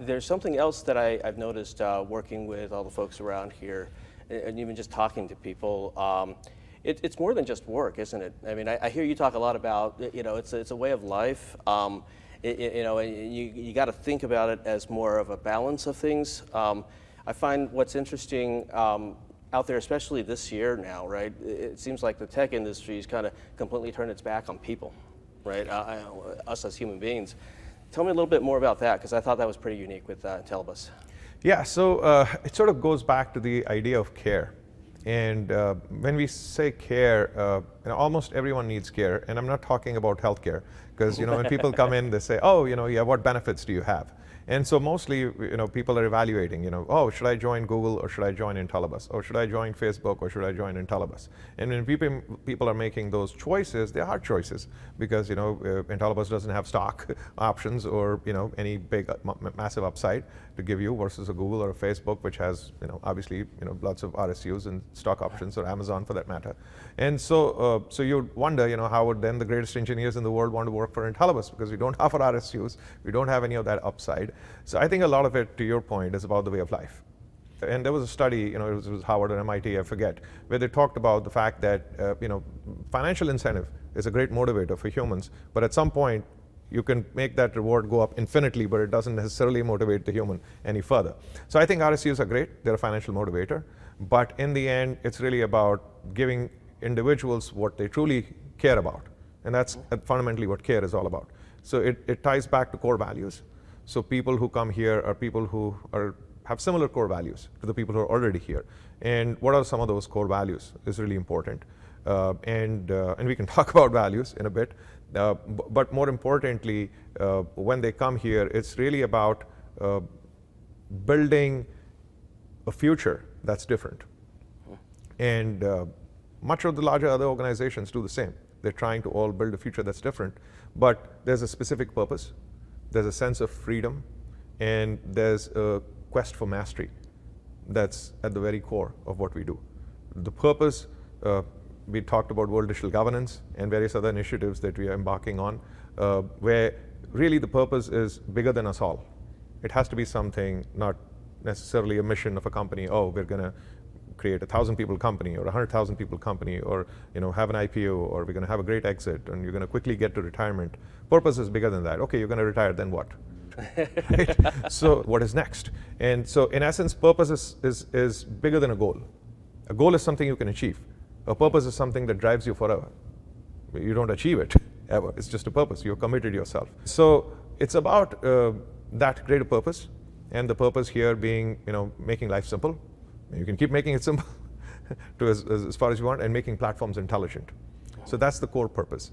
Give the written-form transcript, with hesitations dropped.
there's something else that I've noticed working with all the folks around here, and even just talking to people. It's more than just work, isn't it? I mean, I hear you talk a lot about, it's a way of life. And you got to think about it as more of a balance of things. I find what's interesting out there, especially this year now, right? It seems like the tech industry's kind of completely turned its back on people, right? Us as human beings. Tell me a little bit more about that, because I thought that was pretty unique with Intellibus. Yeah, so it sort of goes back to the idea of care. And when we say care, almost everyone needs care. And I'm not talking about healthcare, because when people come in, they say, oh, yeah, what benefits do you have? And so mostly, people are evaluating, oh, should I join Google or should I join Intellibus? Or should I join Facebook or should I join Intellibus? And when people are making those choices, they're hard choices, because, Intellibus doesn't have stock options or, any big, massive upside to give you versus a Google or a Facebook, which has, obviously, lots of RSUs and stock options, or Amazon for that matter. And so, so you'd wonder, how would then the greatest engineers in the world want to work for Intellibus? Because we don't offer RSUs, we don't have any of that upside. So I think a lot of it, to your point, is about the way of life. And there was a study, it was Harvard or MIT, I forget, where they talked about the fact that, financial incentive is a great motivator for humans, but at some point, you can make that reward go up infinitely, but it doesn't necessarily motivate the human any further. So I think RSUs are great, they're a financial motivator, but in the end, it's really about giving individuals what they truly care about. And that's fundamentally what care is all about. So it ties back to core values. So people who come here are people who have similar core values to the people who are already here. And what are some of those core values is really important. And we can talk about values in a bit. But more importantly, when they come here, it's really about building a future that's different. And much of the larger other organizations do the same. They're trying to all build a future that's different, but there's a specific purpose, there's a sense of freedom, and there's a quest for mastery that's at the very core of what we do. The purpose, we talked about World Digital Governance and various other initiatives that we are embarking on, where really the purpose is bigger than us all. It has to be something, not necessarily a mission of a company, oh, we're going to create 1,000 people company or 100,000 people company, or have an IPO, or we're going to have a great exit and you're going to quickly get to retirement. Purpose is bigger than that. Okay, you're going to retire, then what? Right? So what is next? And so in essence, purpose is bigger than a goal. A goal is something you can achieve. A purpose is something that drives you forever. You don't achieve it ever. It's just a purpose. You're committed yourself. So it's about that greater purpose, and the purpose here being, making life simple. You can keep making it simple to as far as you want, and making platforms intelligent. So that's the core purpose.